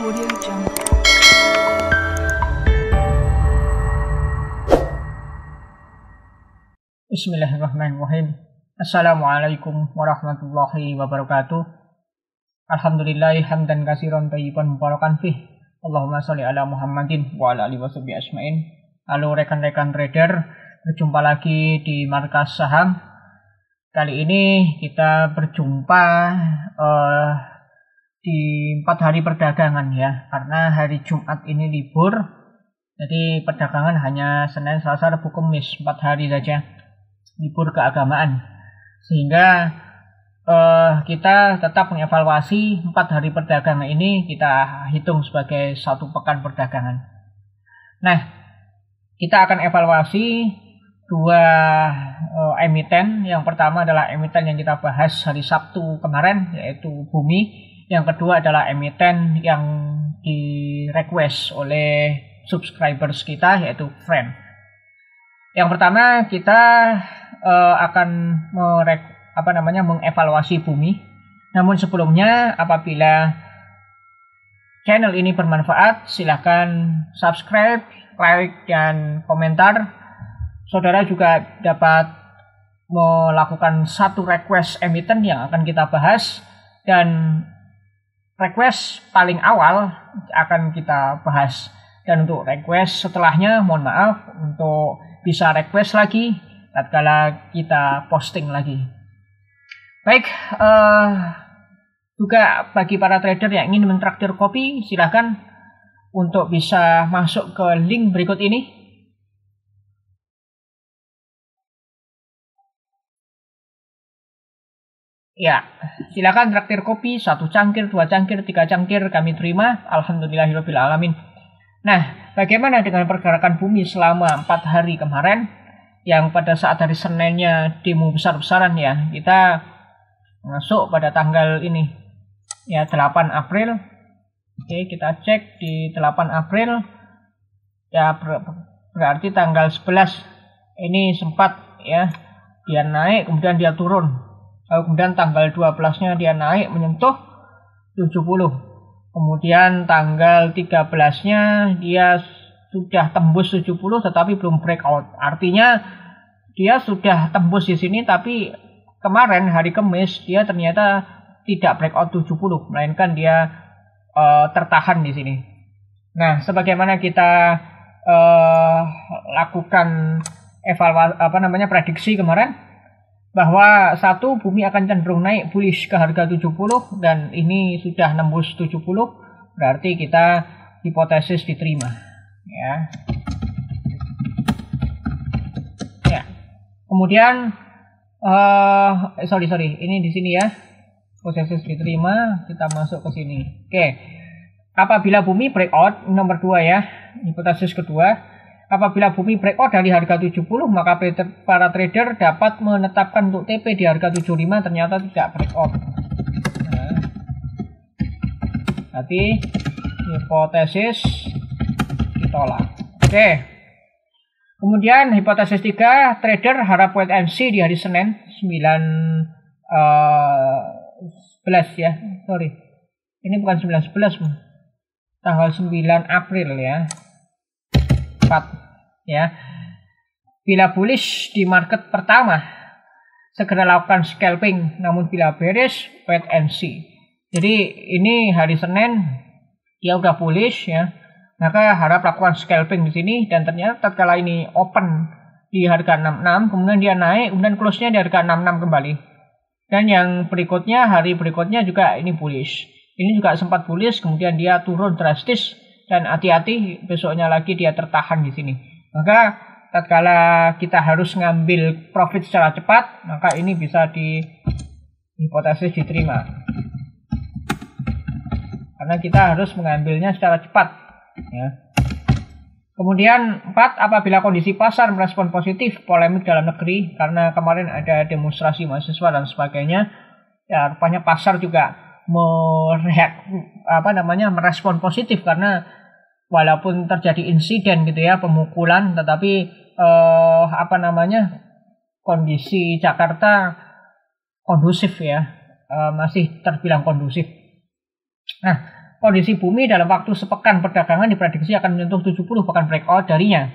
Audio Jungle. Bismillahirrahmanirrahim. Assalamualaikum warahmatullahi wabarakatuh. Alhamdulillahi hamdan katsiran thayyiban mubarakan fih. Allahumma sholli ala Muhammadin wa ala alihi washabihi ajmain. Halo rekan-rekan trader, berjumpa lagi di Markas Saham. Kali ini kita berjumpa di 4 hari perdagangan ya, karena hari Jumat ini libur. Jadi perdagangan hanya Senin, Selasa, Rabu, Kamis, 4 hari saja libur keagamaan, sehingga kita tetap mengevaluasi 4 hari perdagangan ini kita hitung sebagai 1 pekan perdagangan. Nah, kita akan evaluasi 2 emiten. Yang pertama adalah emiten yang kita bahas hari Sabtu kemarin, yaitu Bumi. Yang kedua adalah emiten yang di request oleh subscribers kita, yaitu Friend. Yang pertama kita akan mengevaluasi Bumi. Namun sebelumnya, apabila channel ini bermanfaat, silahkan subscribe, like, dan komentar. Saudara juga dapat melakukan 1 request emiten yang akan kita bahas, dan request paling awal akan kita bahas. Dan untuk request setelahnya, mohon maaf, untuk bisa request lagi tatkala kita posting lagi. Baik, juga bagi para trader yang ingin mentraktir kopi, silahkan untuk bisa masuk ke link berikut ini. Ya, silakan traktir kopi 1 cangkir, 2 cangkir, 3 cangkir kami terima. Alhamdulillahirabbil alamin. Nah, bagaimana dengan pergerakan Bumi selama 4 hari kemarin, yang pada saat hari Seninnya demo besar-besaran ya. Kita masuk pada tanggal ini ya, 8 April. Oke, kita cek di 8 April ya, berarti tanggal 11 ini sempat ya dia naik, kemudian dia turun. Kemudian tanggal 12-nya dia naik menyentuh 70. Kemudian tanggal 13-nya dia sudah tembus 70 tetapi belum breakout. Artinya dia sudah tembus di sini, tapi kemarin hari Kamis dia ternyata tidak breakout 70, melainkan dia tertahan di sini. Nah, sebagaimana kita lakukan prediksi kemarin, bahwa Bumi akan cenderung naik bullish ke harga 70, dan ini sudah nembus 70, berarti kita hipotesis diterima ya. Ya. Kemudian ini di sini ya. Hipotesis diterima, kita masuk ke sini. Oke. Apabila Bumi breakout, nomor 2 ya, hipotesis kedua. Apabila Bumi breakout dari harga 70, maka para trader dapat menetapkan untuk TP di harga 75, ternyata tidak breakout. Nah, berarti hipotesis ditolak. Oke. Kemudian hipotesis 3, trader harap wait and see di hari Senin 11 ya. Sorry. Ini bukan 11, tanggal 9 April ya. 4 ya. Bila bullish di market pertama, segera lakukan scalping, namun bila bearish, wait and see. Jadi ini hari Senin dia udah bullish ya, maka harap lakukan scalping di sini, dan ternyata tatkala ini open di harga 66, kemudian dia naik, kemudian close-nya di harga 66 kembali. Dan yang berikutnya, hari berikutnya juga ini bullish. Ini juga sempat bullish, kemudian dia turun drastis, dan hati-hati besoknya lagi dia tertahan di sini. Maka tatkala kita harus ngambil profit secara cepat, maka ini bisa di hipotesis diterima. Karena kita harus mengambilnya secara cepat ya. Kemudian 4, apabila kondisi pasar merespon positif polemik dalam negeri, karena kemarin ada demonstrasi mahasiswa dan sebagainya, ya rupanya pasar juga merespon positif, karena walaupun terjadi insiden gitu ya, pemukulan, tetapi kondisi Jakarta kondusif ya, masih terbilang kondusif. Nah, kondisi bumi dalam waktu sepekan perdagangan diprediksi akan menyentuh 70 bahkan breakout darinya.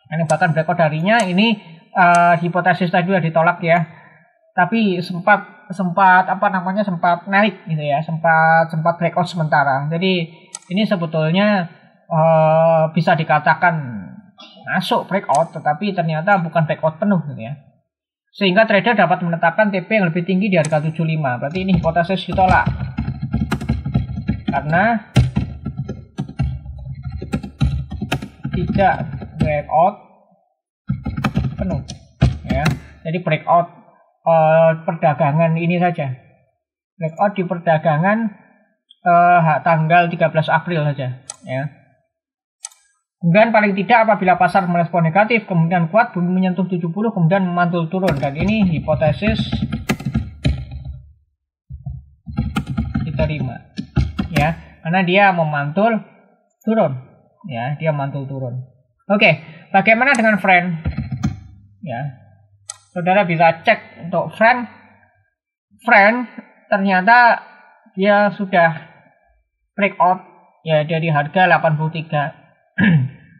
Ini bahkan breakout darinya ini hipotesis tadi sudah ditolak ya. Tapi sempat naik gitu ya, sempat breakout sementara. Jadi ini sebetulnya bisa dikatakan masuk breakout, tetapi ternyata bukan breakout penuh gitu ya. Sehingga trader dapat menetapkan TP yang lebih tinggi di harga 75. Berarti ini hipotesis ditolak. Karena tidak breakout penuh ya. Jadi breakout perdagangan ini saja. Breakout di perdagangan tanggal 13 April saja ya. Kemudian paling tidak apabila pasar merespon negatif, kemudian kuat bumi menyentuh 70, kemudian memantul turun. Dan ini hipotesis diterima ya, karena dia memantul turun ya, dia mantul turun. Oke, bagaimana dengan friend ya? Saudara bisa cek untuk friend ternyata dia sudah breakout ya dari harga 83.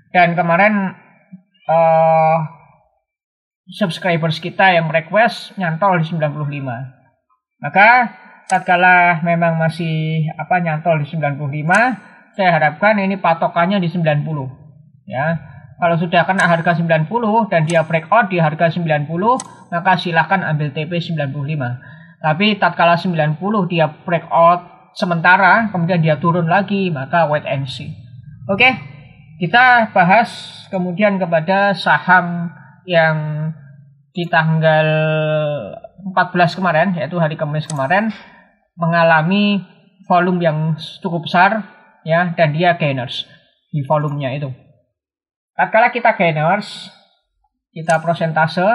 Dan kemarin subscribers kita yang request nyantol di 95. Maka tatkala memang masih nyantol di 95, saya harapkan ini patokannya di 90 ya. Kalau sudah kena harga 90 dan dia breakout di harga 90, maka silahkan ambil TP 95. Tapi tatkala 90 dia breakout sementara, kemudian dia turun lagi, maka wait and see. Oke, kita bahas kemudian kepada saham yang di tanggal 14 kemarin, yaitu hari Kamis kemarin, mengalami volume yang cukup besar ya, dan dia gainers di volumenya itu. Tatkala kita gainers, kita prosentase,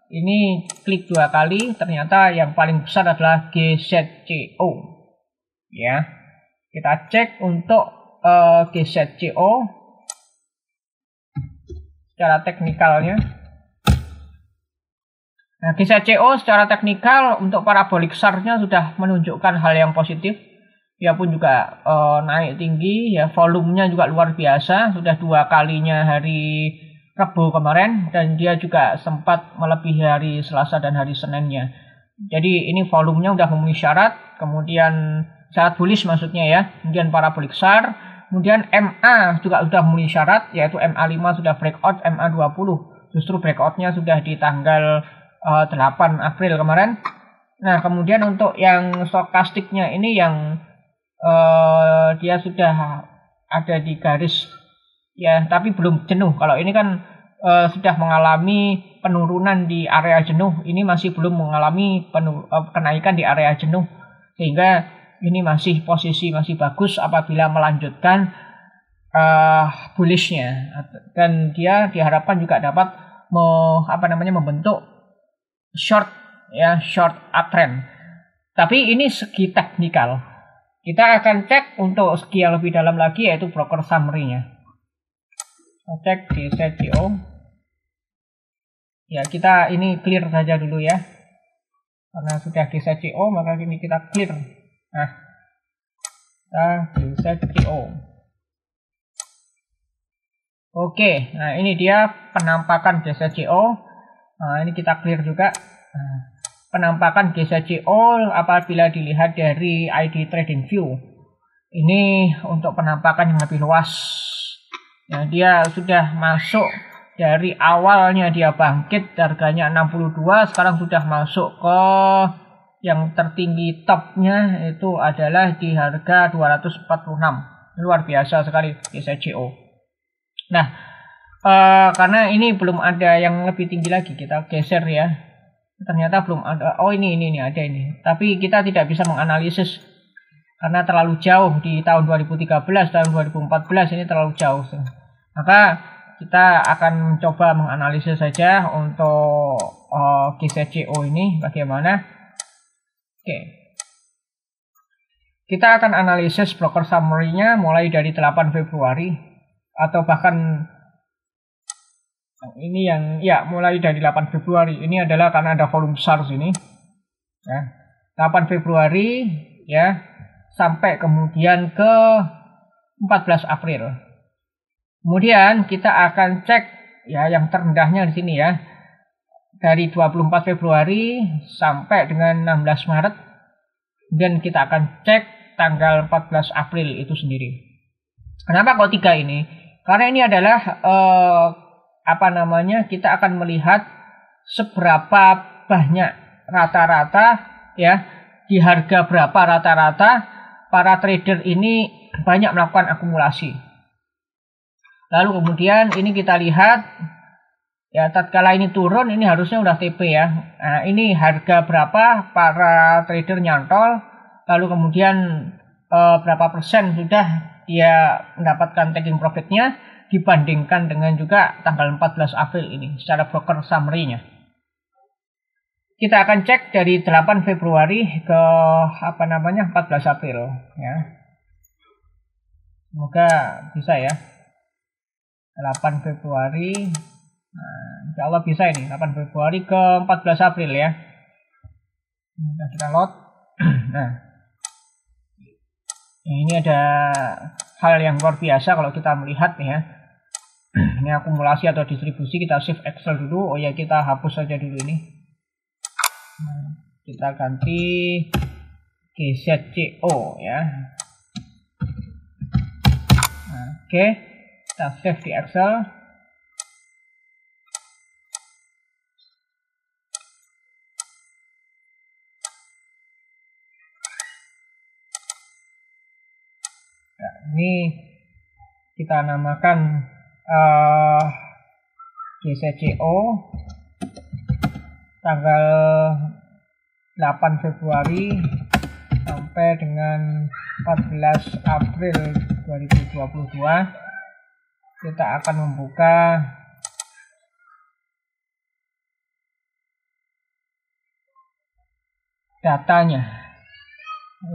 ini klik 2 kali, ternyata yang paling besar adalah GZCO ya. Kita cek untuk GZCO secara teknikalnya. Nah, GZCO secara teknikal untuk parabolik SAR-nya sudah menunjukkan hal yang positif. Dia pun juga naik tinggi ya, volumenya juga luar biasa, sudah 2 kalinya hari Rabu kemarin, dan dia juga sempat melebihi hari Selasa dan hari Seninnya. Jadi ini volumenya sudah memenuhi syarat, kemudian syarat bullish maksudnya ya. Kemudian parabolik SAR, kemudian MA juga sudah memenuhi syarat, yaitu MA5 sudah breakout, MA20 justru breakoutnya sudah di tanggal 8 April kemarin. Nah, kemudian untuk yang stokastiknya ini yang dia sudah ada di garis ya, tapi belum jenuh. Kalau ini kan sudah mengalami penurunan di area jenuh, ini masih belum mengalami kenaikan di area jenuh, sehingga ini masih posisi masih bagus apabila melanjutkan bullishnya, dan dia diharapkan juga dapat membentuk short uptrend. Tapi ini segi teknikal. Kita akan cek untuk segi yang lebih dalam lagi, yaitu broker summary-nya. Cek di GZCO. Ya, kita ini clear saja dulu ya. Karena sudah GZCO, maka ini kita clear. Nah, kita GZCO. Oke, nah ini dia penampakan GZCO. Nah, ini kita clear juga. Nah, penampakan GZCO apabila dilihat dari ID Trading View. Ini untuk penampakan yang lebih luas. Ya, dia sudah masuk dari awalnya dia bangkit harganya 62, sekarang sudah masuk ke yang tertinggi topnya itu adalah di harga 246. Luar biasa sekali GZCO. Nah, karena ini belum ada yang lebih tinggi lagi, kita geser ya. Ternyata belum ada. Oh, ini ada ini. Tapi kita tidak bisa menganalisis karena terlalu jauh di tahun 2013, tahun 2014 ini terlalu jauh. Maka kita akan coba menganalisis saja untuk GZCO ini bagaimana. Oke. Kita akan analisis broker summary-nya mulai dari 8 Februari atau bahkan ini yang mulai dari 8 Februari. Ini adalah karena ada volume besar sini ya. 8 Februari ya sampai kemudian ke 14 April. Kemudian kita akan cek ya yang terendahnya di sini ya. Dari 24 Februari sampai dengan 16 Maret. Kemudian kita akan cek tanggal 14 April itu sendiri. Kenapa kok 3 ini? Karena ini adalah kita akan melihat seberapa banyak rata-rata ya, di harga berapa rata-rata para trader ini banyak melakukan akumulasi. Lalu kemudian ini kita lihat ya, tatkala ini turun ini harusnya udah TP ya. Nah, ini harga berapa para trader nyantol, lalu kemudian berapa persen sudah dia mendapatkan taking profitnya dibandingkan dengan juga tanggal 14 April ini secara broker summary-nya. Kita akan cek dari 8 Februari ke 14 April ya. Semoga bisa ya. 8 Februari. Nah, insya Allah bisa ini 8 Februari ke 14 April ya. Kita load. Nah, ini ada hal yang luar biasa kalau kita melihat nih ya. Ini akumulasi atau distribusi, kita shift Excel dulu. Oh ya, kita hapus saja dulu ini. Nah, kita ganti GZCO ya. Nah, oke, kita save di Excel. Nah, ini kita namakan GZCO tanggal 8 Februari sampai dengan 14 April 2022. Kita akan membuka datanya.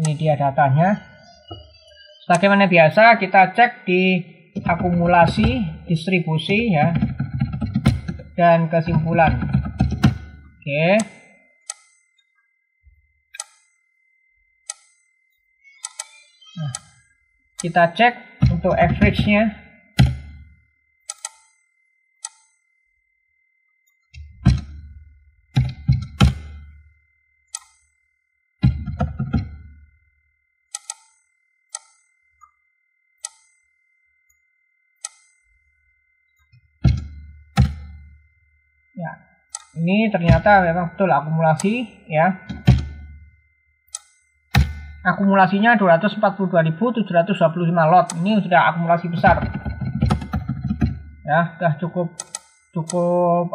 Ini dia datanya. Sebagaimana biasa kita cek di akumulasi, distribusi ya, dan kesimpulan. Oke. Nah, kita cek untuk average-nya. Ya, ini ternyata memang betul akumulasi ya. Akumulasinya 242.725 lot. Ini sudah akumulasi besar. Ya, sudah cukup cukup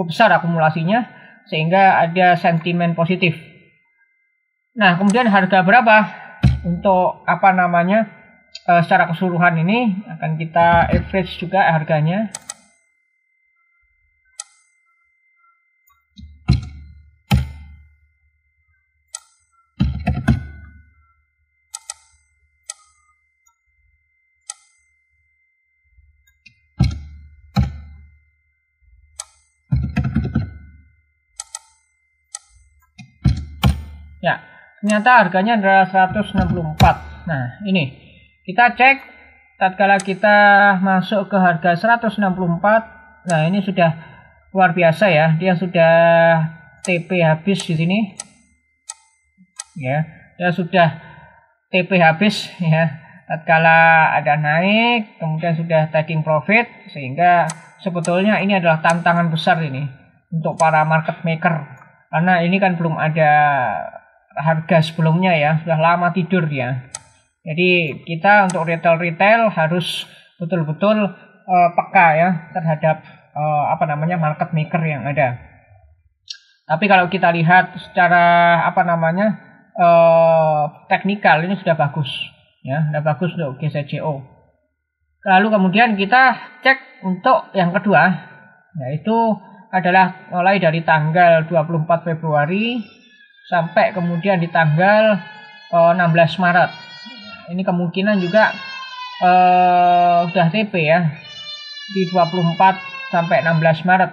besar akumulasinya sehingga ada sentimen positif. Nah, kemudian harga berapa untuk secara keseluruhan ini akan kita average juga harganya. Ya, ternyata harganya adalah 164. Nah, ini kita cek tatkala kita masuk ke harga 164. Nah, ini sudah luar biasa ya. Dia sudah TP habis di sini. Ya, dia sudah TP habis ya. Tatkala ada naik, kemudian sudah taking profit, sehingga sebetulnya ini adalah tantangan besar ini untuk para market maker. Karena ini kan belum ada harga sebelumnya ya, sudah lama tidur ya. Jadi kita untuk retail harus betul-betul peka ya terhadap market maker yang ada. Tapi kalau kita lihat secara teknikal ini sudah bagus ya, sudah bagus untuk GZCO. Lalu kemudian kita cek untuk yang kedua, yaitu adalah mulai dari tanggal 24 Februari sampai kemudian di tanggal 16 Maret. Ini kemungkinan juga sudah TP ya di 24 sampai 16 Maret.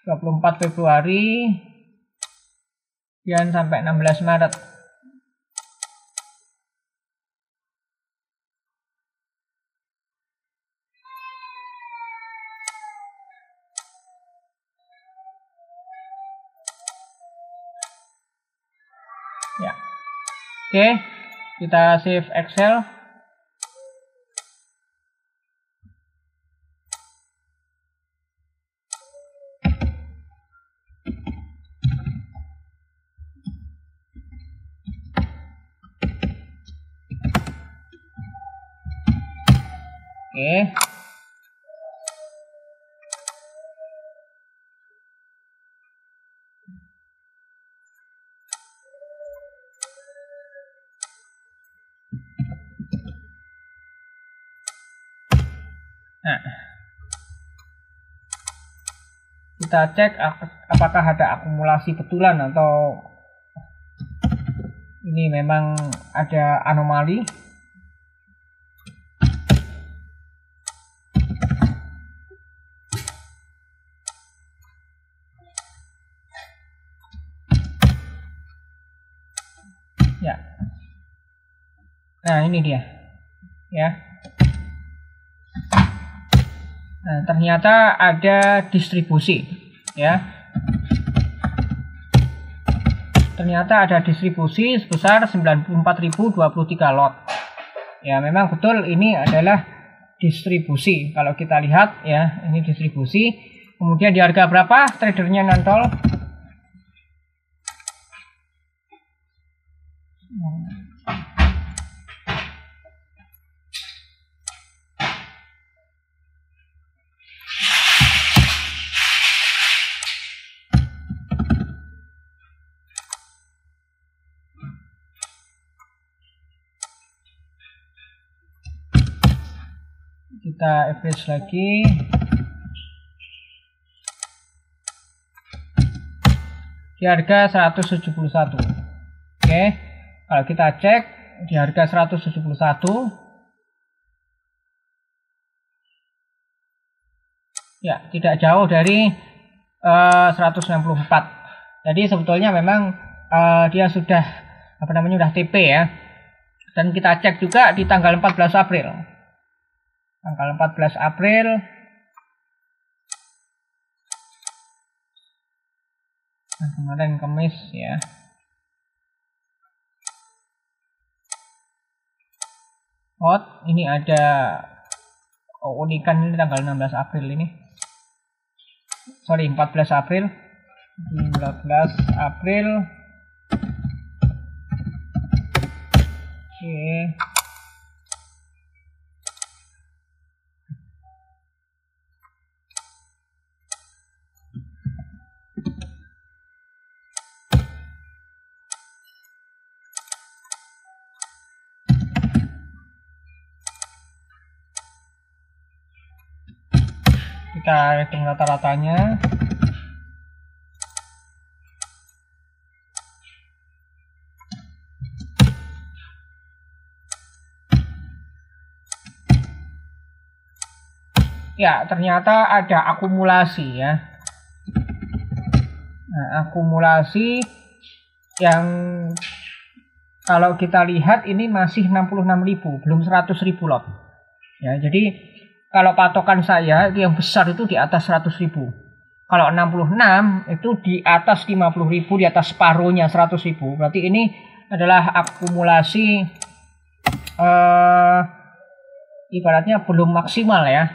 24 Februari dan sampai 16 Maret. Oke, kita save Excel. Oke. Nah, kita cek apakah ada akumulasi betulan atau ini memang ada anomali. Ya. Nah, ini dia. Ya. Nah, ternyata ada distribusi, ya. Ternyata ada distribusi sebesar 94.023 lot. Ya, memang betul ini adalah distribusi. Kalau kita lihat ya, ini distribusi. Kemudian di harga berapa tradernya nantol? Kita average lagi. Di harga 171. Oke. Kalau kita cek di harga 171. Ya, tidak jauh dari 164. Jadi sebetulnya memang dia sudah udah TP ya. Dan kita cek juga di tanggal 14 April. Tanggal 14 April kemarin Kamis ya. Ini ada unikan ini tanggal 16 April ini. Sorry, 14 April. 14 April. Oke. Kita hitung rata-ratanya. Ya, ternyata ada akumulasi ya. Nah, akumulasi yang kalau kita lihat ini masih 66.000, belum 100.000 lot. Ya, jadi kalau patokan saya yang besar itu di atas 100.000. Kalau 66 itu di atas 50.000, di atas separuhnya 100.000. Berarti ini adalah akumulasi ibaratnya belum maksimal ya.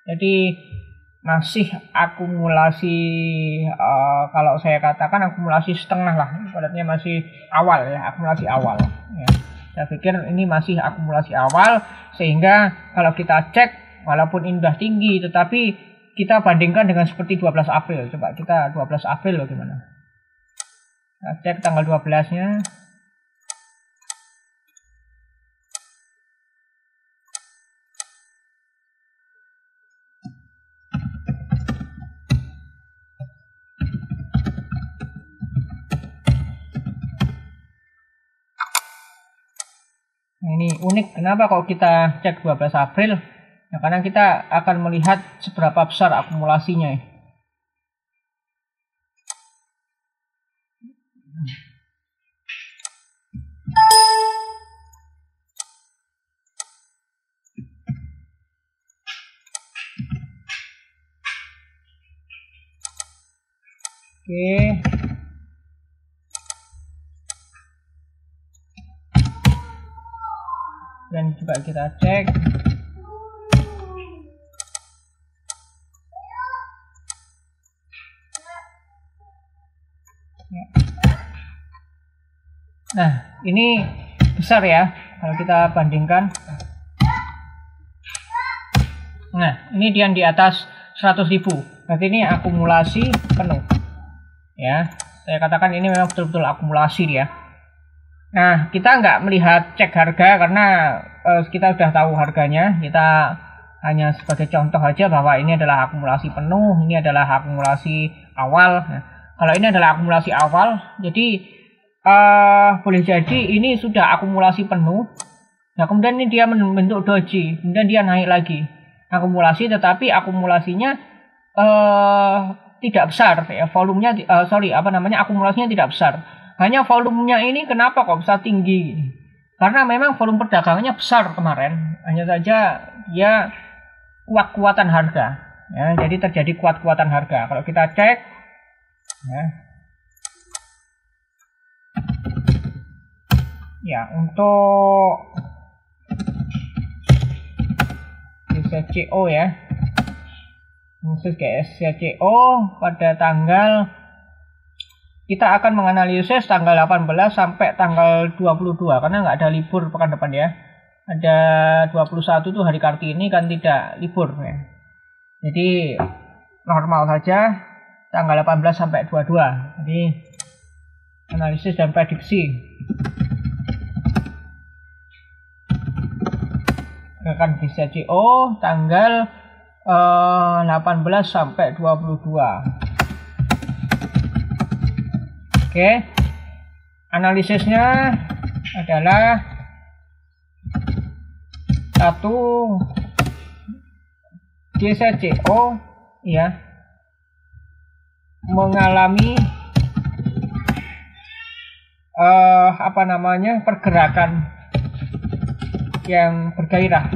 Jadi masih akumulasi kalau saya katakan akumulasi setengah lah. Ibaratnya masih awal ya, akumulasi awal. Ya. Saya pikir ini masih akumulasi awal sehingga kalau kita cek walaupun ini sudah tinggi, tetapi kita bandingkan dengan seperti 12 April. Coba kita 12 April loh gimana. Kita cek tanggal 12-nya. Nah, ini unik. Kenapa kalau kita cek 12 April? Ya, karena kita akan melihat seberapa besar akumulasinya. Oke. Dan juga kita cek. Nah, ini besar ya kalau kita bandingkan. Nah, ini dia di atas 100.000. Berarti ini akumulasi penuh. Ya, saya katakan ini memang betul-betul akumulasi dia. Nah, kita nggak melihat cek harga karena kita sudah tahu harganya. Kita hanya sebagai contoh aja bahwa ini adalah akumulasi penuh, ini adalah akumulasi awal. Nah, kalau ini adalah akumulasi awal, jadi boleh jadi ini sudah akumulasi penuh. Nah, kemudian ini dia membentuk doji, kemudian dia naik lagi. Akumulasi, tetapi akumulasinya tidak besar ya, volumenya akumulasinya tidak besar. Hanya volumenya ini kenapa kok bisa tinggi? Karena memang volume perdagangannya besar kemarin. Hanya saja dia kuat-kuatan harga ya, jadi terjadi kuat-kuatan harga. Kalau kita cek ya untuk GCCO ya, khusus GCCO pada tanggal, kita akan menganalisis tanggal 18 sampai tanggal 22 karena nggak ada libur pekan depan ya. Ada 21 tuh hari Kartini kan tidak libur ya. Jadi normal saja tanggal 18 sampai 22. Jadi analisis dan prediksi. Akan GCCO tanggal 18 sampai 22. Oke. Analisisnya adalah satu, GCCO ya mengalami pergerakan yang bergairah,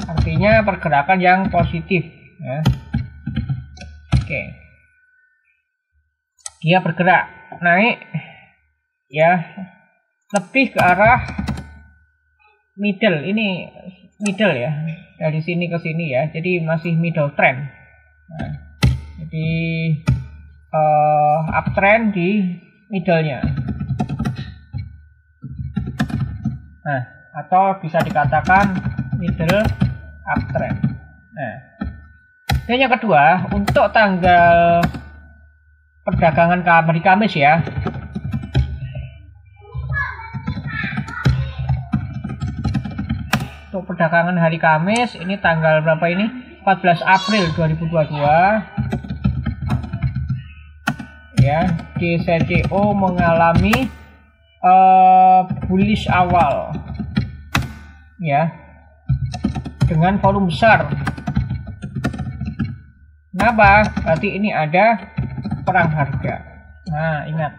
artinya pergerakan yang positif ya. Oke, dia bergerak naik ya, lebih ke arah middle, ini middle ya, dari sini ke sini ya, jadi masih middle trend. Nah, jadi uptrend di middle-nya. Nah, atau bisa dikatakan middle uptrend. Nah, dan yang kedua, untuk tanggal perdagangan hari Kamis ya. Untuk perdagangan hari Kamis ini tanggal berapa ini? 14 April 2022. Ya, GCCO mengalami bullish awal. Ya. Dengan volume besar. Kenapa? Berarti ini ada perang harga. Nah, ingat.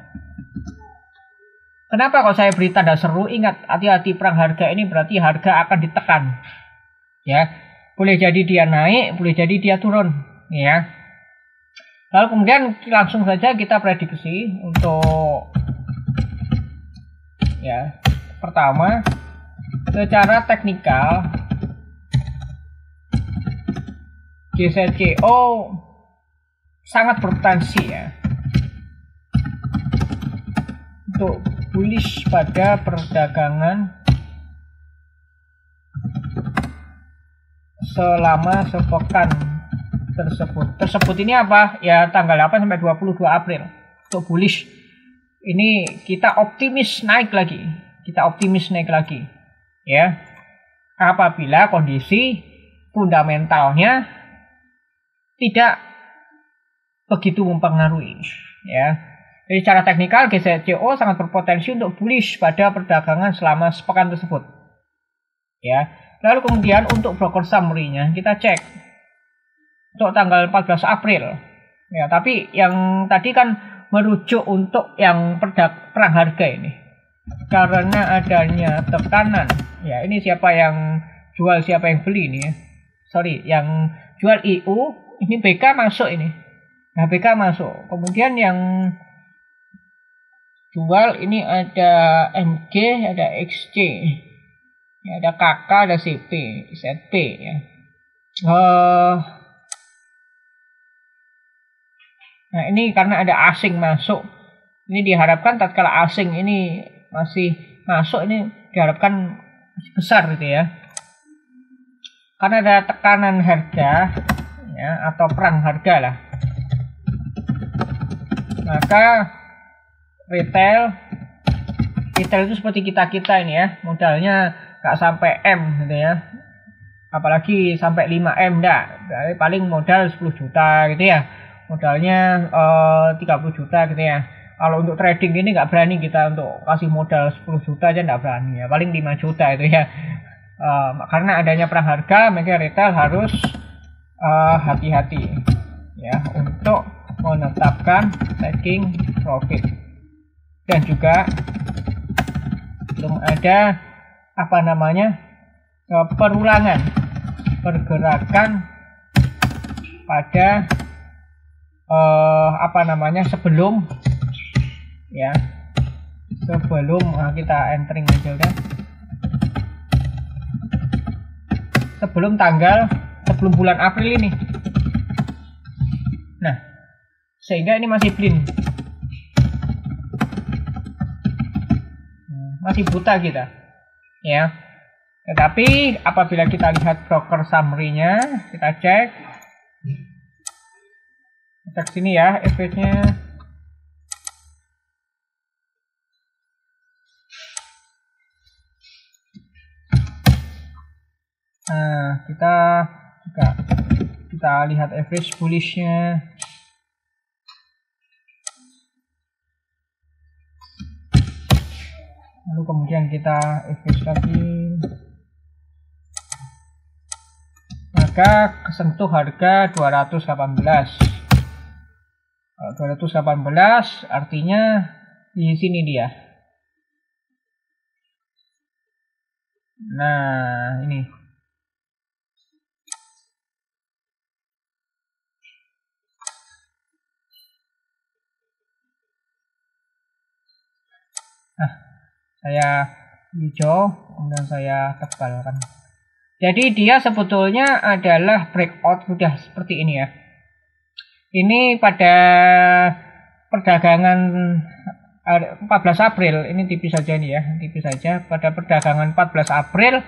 Kenapa kalau saya beri tanda seru? Ingat, hati-hati, perang harga ini berarti harga akan ditekan. Ya, boleh jadi dia naik, boleh jadi dia turun. Ya. Lalu kemudian langsung saja kita prediksi untuk ya, pertama secara teknikal GCCO sangat berpotensi ya untuk bullish pada perdagangan selama sepekan tersebut. Tersebut ini apa? Ya tanggal 8 sampai 22 April untuk bullish. Ini kita optimis naik lagi. Kita optimis naik lagi. Ya. Apabila kondisi fundamentalnya tidak begitu mempengaruhi, ya. Jadi secara teknikal GCCO sangat berpotensi untuk bullish pada perdagangan selama sepekan tersebut. Ya. Lalu kemudian untuk broker summary-nya kita cek untuk tanggal 14 April. Ya, tapi yang tadi kan merujuk untuk yang perang harga ini. Karena adanya tekanan. Ya, ini siapa yang jual, siapa yang beli ini ya. Sorry, yang jual IU, ini BK masuk ini. Nah, BK masuk. Kemudian yang jual ini ada MG, ada XC. Ya, ada KK, ada CP, ZP ya. Nah, ini karena ada asing masuk. Ini diharapkan tatkala asing ini masih masuk, ini diharapkan masih besar gitu ya. Karena ada tekanan harga ya, atau perang harga lah. Maka retail itu seperti kita ini ya, modalnya nggak sampai M gitu ya, apalagi sampai 5 M enggak, paling modal 10 juta gitu ya, modalnya 30 juta gitu ya. Kalau untuk trading ini nggak berani kita untuk kasih modal 10 juta aja, nggak berani ya, paling 5 juta itu ya. Karena adanya perang harga, maka retail harus hati-hati ya untuk menetapkan taking profit. Dan juga belum ada perulangan pergerakan pada sebelum ya, kita entering aja udah, sebelum bulan April ini. Nah, sehingga ini masih blind, masih buta kita ya. Tetapi apabila kita lihat broker summary-nya, kita cek sini ya, average-nya. Nah, kita lihat average bullish-nya. Lalu kemudian kita average lagi. Maka kesentuh harga 218. Kalau 218 artinya di sini dia. Nah, ini. Nah, saya hijau, kemudian saya tebalkan. Jadi dia sebetulnya adalah breakout sudah seperti ini ya. Ini pada perdagangan 14 April, ini tipis saja nih ya, tipis saja. Pada perdagangan 14 April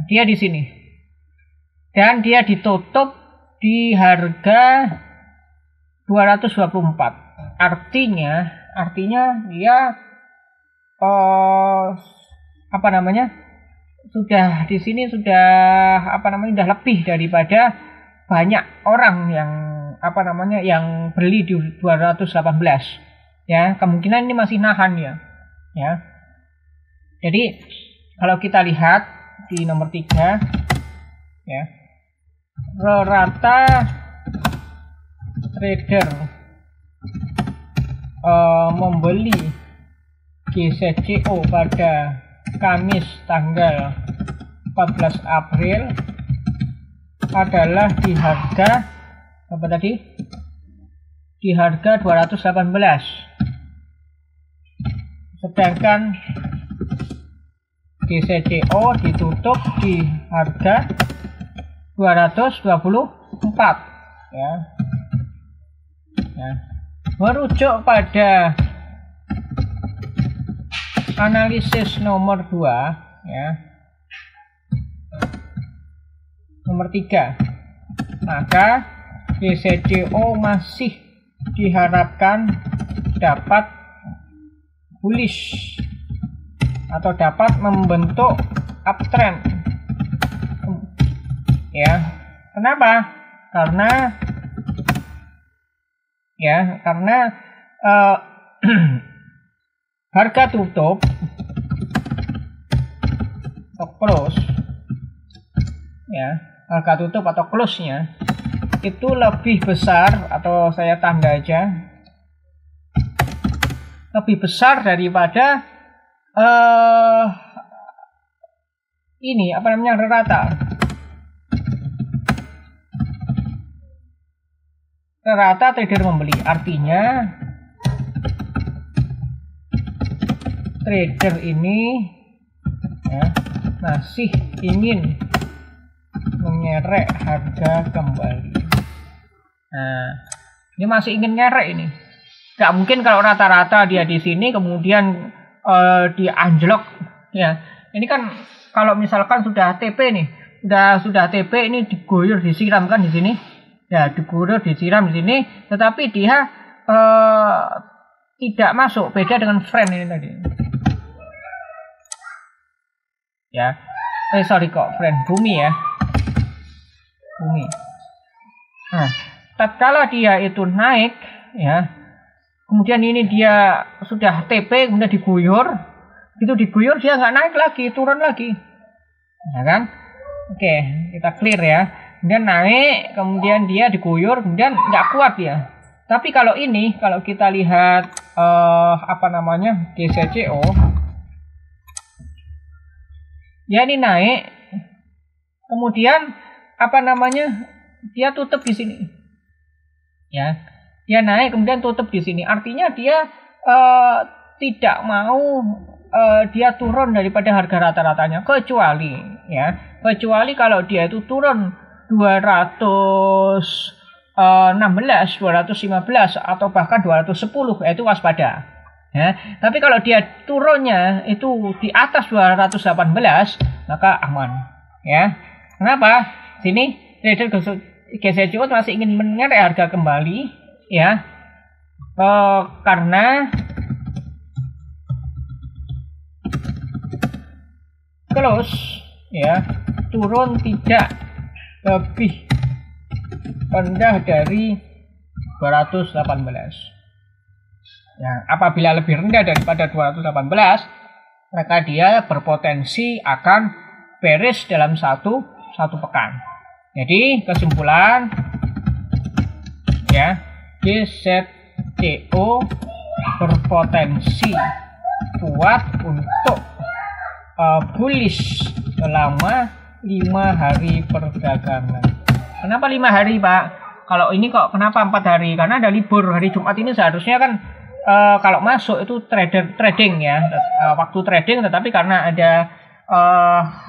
dia di sini. Dan dia ditutup di harga 224. Artinya dia sudah di sini sudah sudah lebih daripada banyak orang yang beli di 218 ya. Kemungkinan ini masih nahan ya. Jadi kalau kita lihat di nomor 3 ya, rata trader membeli GZCO pada Kamis tanggal 14 April adalah di harga di harga 218. Sedangkan GZCO ditutup di harga 224 ya. Merujuk pada analisis nomor 2 ya, nomor 3, maka GZCO masih diharapkan dapat bullish atau dapat membentuk uptrend ya. Kenapa? Karena harga tutup atau close ya, harga tutup atau close-nya itu lebih besar, atau saya tanda aja, lebih besar daripada rata trader membeli. Artinya trader ini ya, masih ingin mengerek harga kembali. Nah, ini masih ingin ngerek ini. Nggak mungkin kalau rata-rata dia di sini kemudian dia anjlok ya. Ini kan kalau misalkan sudah TP nih, sudah TP ini diguyur disiram kan di sini. Ya, diguyur disiram di sini, tetapi dia tidak masuk. Beda dengan friend ini tadi. Ya. Sorry kok, friend bumi ya. Bumi. Nah, tatkala dia itu naik ya, kemudian ini dia sudah TP kemudian diguyur, itu diguyur dia nggak naik lagi, turun lagi, ya kan? Oke, kita clear ya. Kemudian naik, kemudian dia diguyur, kemudian nggak kuat ya. Tapi kalau ini, kalau kita lihat GCCO, ya ini naik, kemudian dia tutup di sini, ya, dia naik kemudian tutup di sini. Artinya dia tidak mau dia turun daripada harga rata-ratanya, kecuali kalau dia itu turun 216, 215 atau bahkan 210, itu waspada. Ya, tapi kalau dia turunnya itu di atas 218, maka aman. Ya, kenapa? Sini trader GCCO masih ingin mengerek harga kembali, ya, karena close ya turun tidak lebih rendah dari 218. Ya, apabila lebih rendah daripada 218, maka dia berpotensi akan bearish dalam satu pekan. Jadi kesimpulan ya, GZCO berpotensi kuat untuk bullish selama 5 hari perdagangan. Kenapa 5 hari, Pak? Kalau ini kok kenapa 4 hari? Karena ada libur hari Jumat ini, seharusnya kan kalau masuk itu trading ya, waktu trading, tetapi karena ada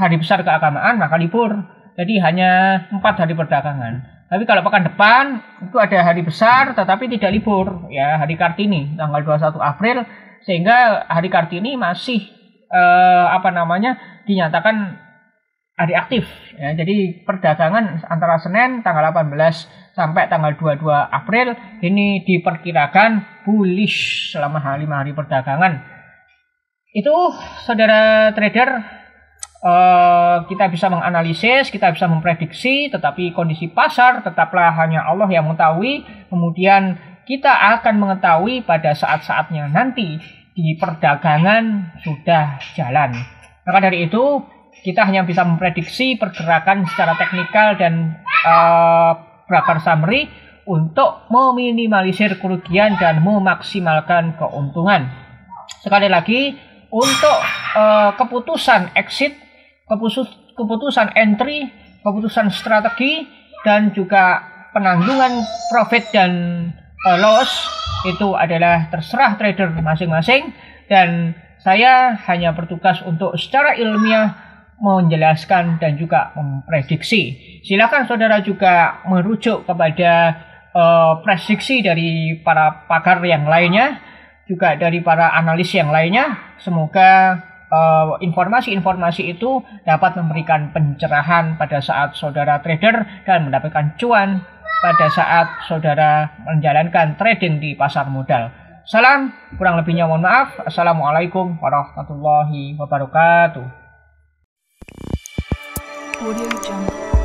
hari besar keagamaan maka libur. Jadi hanya 4 hari perdagangan. Tapi kalau pekan depan itu ada hari besar tetapi tidak libur ya, hari Kartini tanggal 21 April, sehingga hari Kartini masih dinyatakan hari aktif ya. Jadi perdagangan antara Senin tanggal 18 sampai tanggal 22 April ini diperkirakan bullish selama 5 hari perdagangan. Itu saudara trader, kita bisa menganalisis, kita bisa memprediksi, tetapi kondisi pasar tetaplah hanya Allah yang mengetahui. Kemudian kita akan mengetahui pada saat-saatnya nanti di perdagangan sudah jalan. Maka dari itu kita hanya bisa memprediksi pergerakan secara teknikal dan broker summary untuk meminimalisir kerugian dan memaksimalkan keuntungan. Sekali lagi, untuk keputusan exit, keputusan entry, keputusan strategi, dan juga penanggungan profit dan loss itu adalah terserah trader masing-masing, dan saya hanya bertugas untuk secara ilmiah menjelaskan dan juga memprediksi. Silakan saudara juga merujuk kepada prediksi dari para pakar yang lainnya, juga dari para analis yang lainnya. Semoga informasi-informasi itu dapat memberikan pencerahan pada saat saudara trader dan mendapatkan cuan pada saat saudara menjalankan trading di pasar modal. Salam, kurang lebihnya mohon maaf. Assalamualaikum warahmatullahi wabarakatuh. Audio Jungle.